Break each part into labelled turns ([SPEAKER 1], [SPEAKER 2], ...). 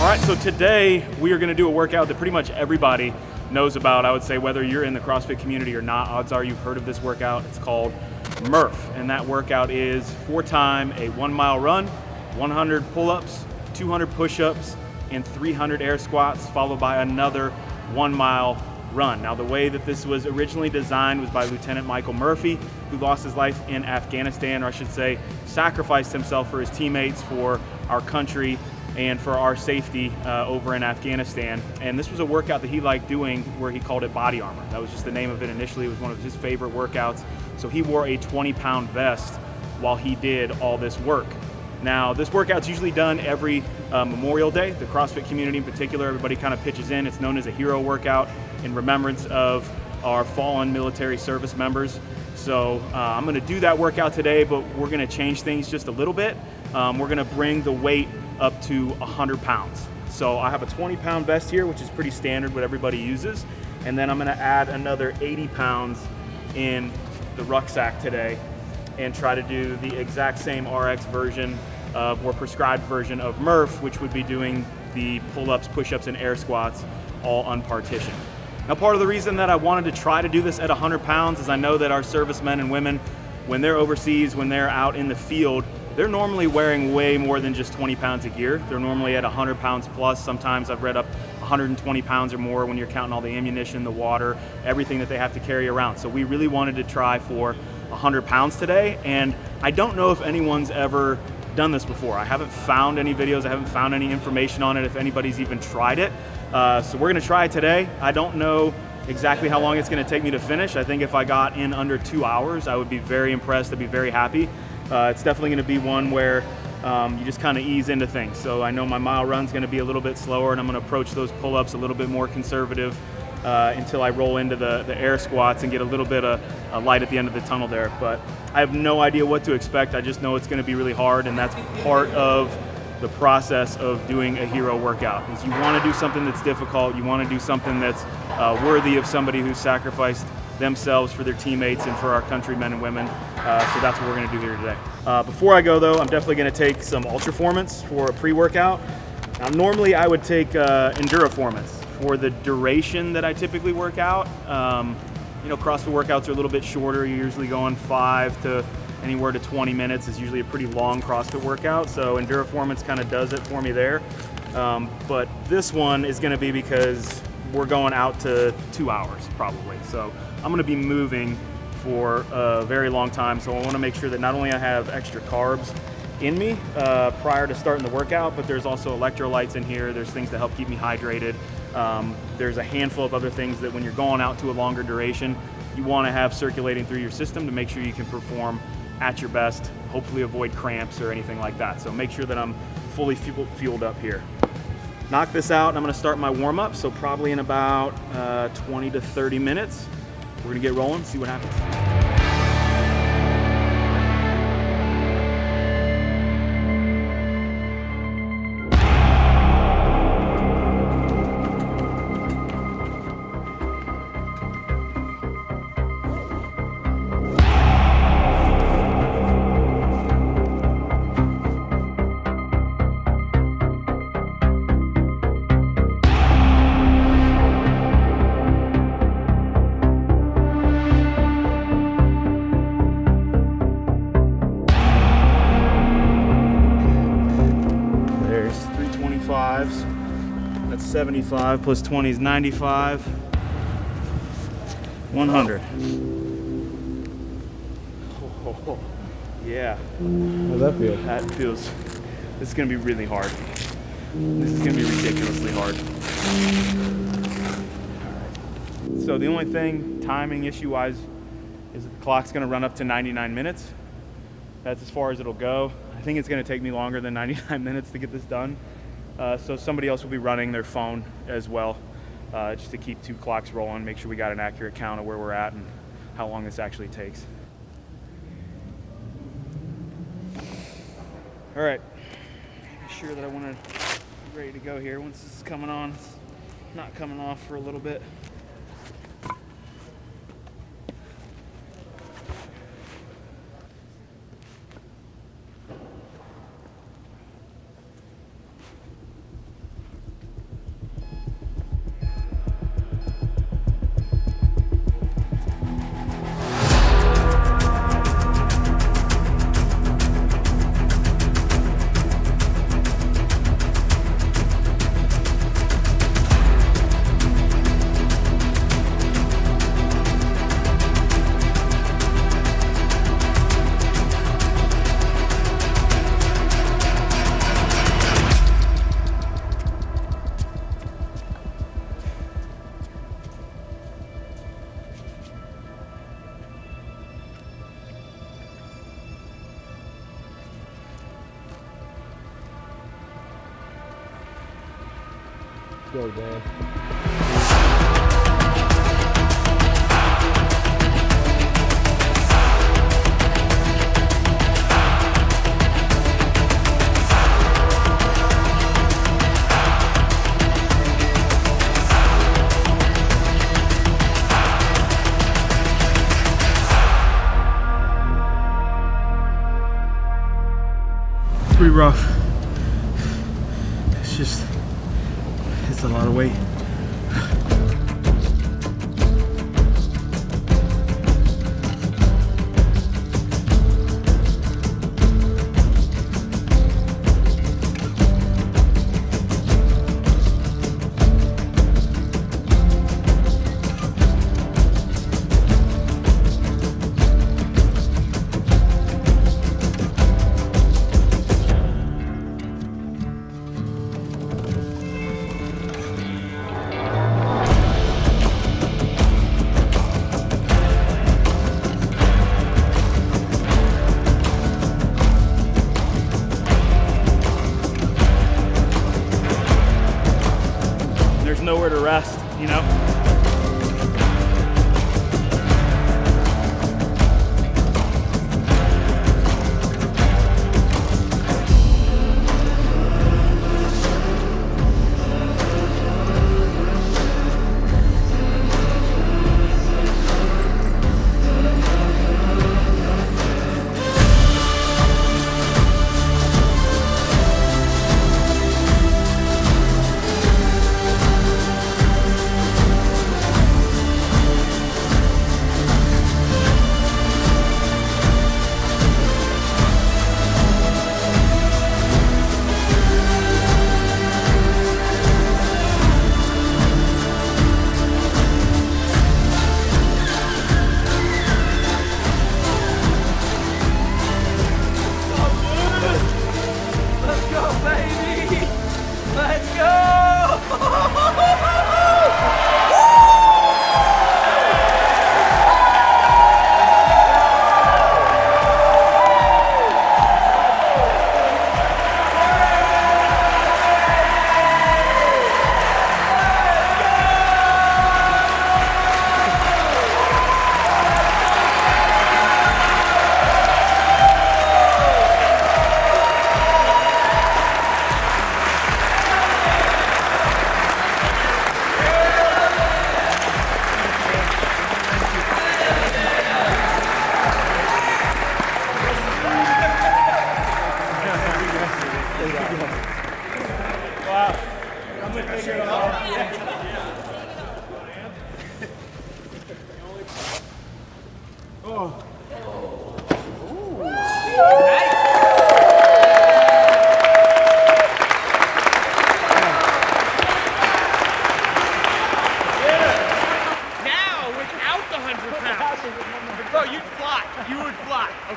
[SPEAKER 1] All right, so today we are gonna do a workout that pretty much everybody knows about. I would say whether you're in the CrossFit community or not, odds are you've heard of this workout. It's called MURPH, and that workout is 4-time a 1 mile run, 100 pull-ups, 200 push-ups, and 300 air squats, followed by another 1 mile run. Now, the way that this was originally designed was by Lieutenant Michael Murphy, who lost his life in Afghanistan, or I should say, sacrificed himself for his teammates, for our country, and for our safety over in Afghanistan. And this was a workout that he liked doing where he called it body armor. That was just the name of it initially. It was one of his favorite workouts. So he wore a 20-pound vest while he did all this work. Now, this workout's usually done every Memorial Day. The CrossFit community in particular, everybody kind of pitches in. It's known as a hero workout in remembrance of our fallen military service members. So I'm gonna do that workout today, but we're gonna change things just a little bit. We're gonna bring the weight up to 100 pounds. So I have a 20-pound vest here, which is pretty standard, what everybody uses. And then I'm gonna add another 80 pounds in the rucksack today and try to do the exact same RX version or prescribed version of MURPH, which would be doing the pull-ups, push-ups, and air squats all unpartitioned. Now, part of the reason that I wanted to try to do this at 100 pounds is I know that our servicemen and women, when they're overseas, when they're out in the field, they're normally wearing way more than just 20 pounds of gear. They're normally at 100 pounds plus. Sometimes I've read up 120 pounds or more when you're counting all the ammunition, the water, everything that they have to carry around. So we really wanted to try for 100 pounds today. And I don't know if anyone's ever done this before. I haven't found any videos. I haven't found any information on it, if anybody's even tried it. So we're gonna try it today. I don't know exactly how long it's gonna take me to finish. I think if I got in under 2 hours, I would be very impressed. I'd be very happy. It's definitely gonna be one where you just kind of ease into things. So I know my mile run's gonna be a little bit slower, and I'm gonna approach those pull-ups a little bit more conservative until I roll into the air squats and get a little bit of light at the end of the tunnel there. But I have no idea what to expect. I just know it's gonna be really hard, and that's part of the process of doing a hero workout. Is you wanna do something that's difficult, you wanna do something that's worthy of somebody who's sacrificed themselves for their teammates and for our countrymen and women. So that's what we're gonna do here today. Before I go though, I'm definitely gonna take some Ultraformance for a pre-workout. Now normally I would take Enduraformance for the duration that I typically work out. You know, CrossFit workouts are a little bit shorter. You're usually going 5 to anywhere to 20 minutes is usually a pretty long CrossFit workout. So Enduraformance kind of does it for me there. But this one is gonna be because we're going out to 2 hours probably. So I'm gonna be moving for a very long time. So I wanna make sure that not only I have extra carbs in me prior to starting the workout, but there's also electrolytes in here. There's things to help keep me hydrated. There's a handful of other things that when you're going out to a longer duration, you wanna have circulating through your system to make sure you can perform at your best, hopefully avoid cramps or anything like that. So make sure that I'm fully fueled up here. Knock this out, and I'm gonna start my warm-up, so probably in about 20 to 30 minutes. We're gonna get rolling, see what happens. That's 75 plus 20 is 95. 100. Oh, yeah.
[SPEAKER 2] How's that feel?
[SPEAKER 1] That feels, this is gonna be really hard. This is gonna be ridiculously hard. All right. So the only thing, timing issue-wise, is that the clock's gonna run up to 99 minutes. That's as far as it'll go. I think it's gonna take me longer than 99 minutes to get this done. So somebody else will be running their phone as well, just to keep 2 clocks rolling, make sure we got an accurate count of where we're at and how long this actually takes. All right, make sure that I want to be ready to go here once this is coming on. It's not coming off for a little bit.
[SPEAKER 2] go, Dad.
[SPEAKER 1] Pretty rough. It's a lot of weight. Nowhere to rest, you know?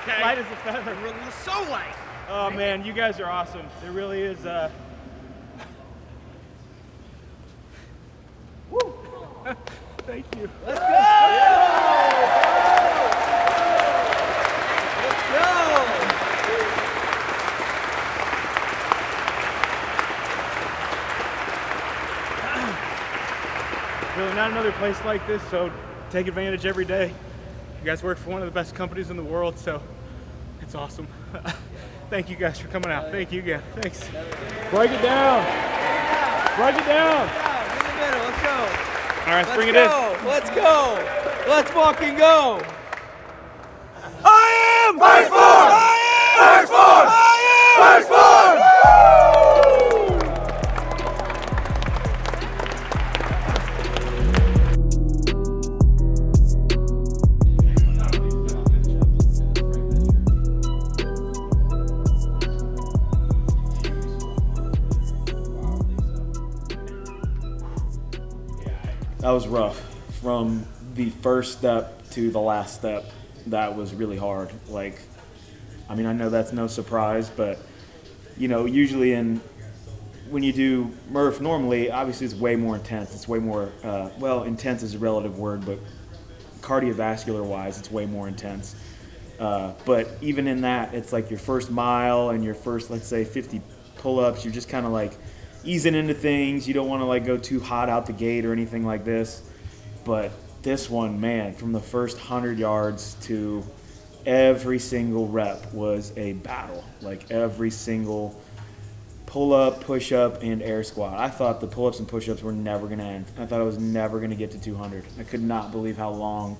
[SPEAKER 3] okay?
[SPEAKER 1] Light as a feather.
[SPEAKER 3] So light.
[SPEAKER 1] Oh man, you guys are awesome. It really is. Woo! Thank you.
[SPEAKER 3] Let's go! Yeah. Let's go!
[SPEAKER 1] Really not another place like this, so take advantage every day. You guys work for one of the best companies in the world, so it's awesome. Thank you guys for coming out. Thank you again. Thanks.
[SPEAKER 2] Break it down. Break it down.
[SPEAKER 3] In the middle. Let's go.
[SPEAKER 1] All right, let's bring it in.
[SPEAKER 3] Let's go. Let's fucking go.
[SPEAKER 1] I am
[SPEAKER 3] Fight for!
[SPEAKER 1] I am
[SPEAKER 3] Fight for!
[SPEAKER 1] I am
[SPEAKER 3] Fight for!
[SPEAKER 1] That was rough. From the first step to the last step, that was really hard. Like, I mean, I know that's no surprise, but you know, usually when you do MURPH normally, obviously it's way more intense. It's way more, well, intense is a relative word, but cardiovascular wise, it's way more intense. But even in that, it's like your first mile and your first, let's say 50 pull-ups, you're just kind of like easing into things. You don't want to like go too hot out the gate or anything like this. But this one, man, from the first 100 yards to every single rep was a battle. Like every single pull-up, push-up, and air squat. I thought the pull-ups and push-ups were never going to end. I thought I was never going to get to 200. I could not believe how long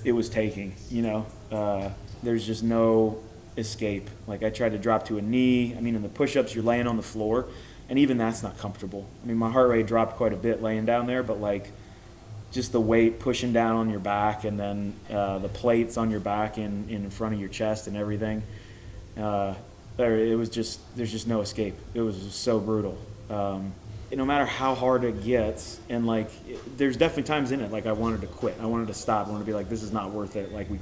[SPEAKER 1] it was taking, you know. There's just no escape. Like I tried to drop to a knee. I mean, in the push-ups, you're laying on the floor, and even that's not comfortable. I mean, my heart rate dropped quite a bit laying down there, but like just the weight pushing down on your back, and then the plates on your back and in front of your chest and everything. There's just no escape. It was just so brutal. No matter how hard it gets, and like, there's definitely times in it, like I wanted to quit. I wanted to stop. I wanted to be like, this is not worth it. Like I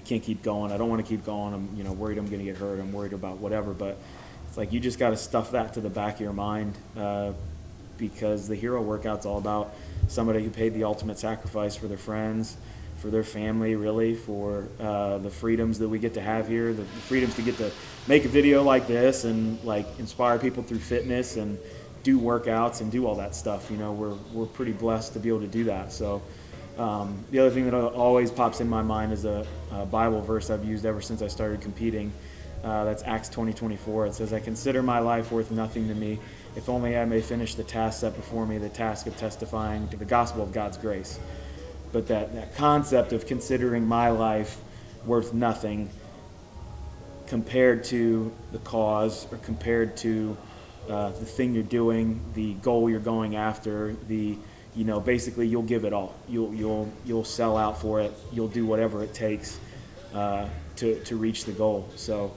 [SPEAKER 1] can't keep going. I don't want to keep going. I'm, you know, worried I'm going to get hurt. I'm worried about whatever. But it's like, you just got to stuff that to the back of your mind, because the hero workout's all about somebody who paid the ultimate sacrifice for their friends, for their family, really, for the freedoms that we get to have here, the freedoms to get to make a video like this and like inspire people through fitness and do workouts and do all that stuff. You know, we're pretty blessed to be able to do that. So the other thing that always pops in my mind is a Bible verse I've used ever since I started competing. That's Acts 20:24. It says, "I consider my life worth nothing to me, if only I may finish the task set before me, the task of testifying to the gospel of God's grace." But that concept of considering my life worth nothing compared to the cause, or compared to the thing you're doing, the goal you're going after, basically you'll give it all. You'll sell out for it. You'll do whatever it takes to reach the goal. So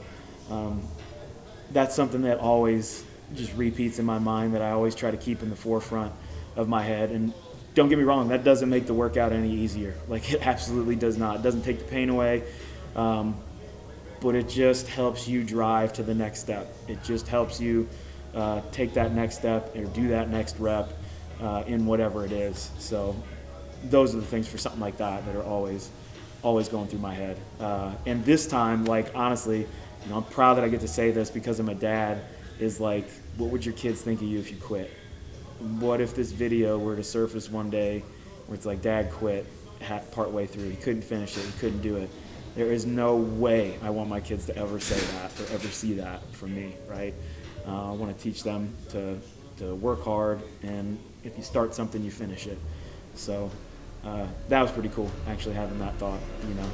[SPEAKER 1] that's something that always just repeats in my mind, that I always try to keep in the forefront of my head. And don't get me wrong, that doesn't make the workout any easier. Like, it absolutely does not. It doesn't take the pain away, but it just helps you drive to the next step. It just helps you take that next step or do that next rep in whatever it is. So those are the things for something like that are always going through my head. And this time, like, honestly, you know, I'm proud that I get to say this because I'm a dad, is like, what would your kids think of you if you quit? What if this video were to surface one day where it's like, Dad quit part way through, he couldn't finish it, he couldn't do it. There is no way I want my kids to ever say that or ever see that from me, right? I want to teach them to work hard, and if you start something, you finish it. So that was pretty cool, actually, having that thought, you know.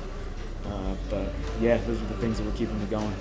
[SPEAKER 1] But yeah, those are the things that were keeping me going.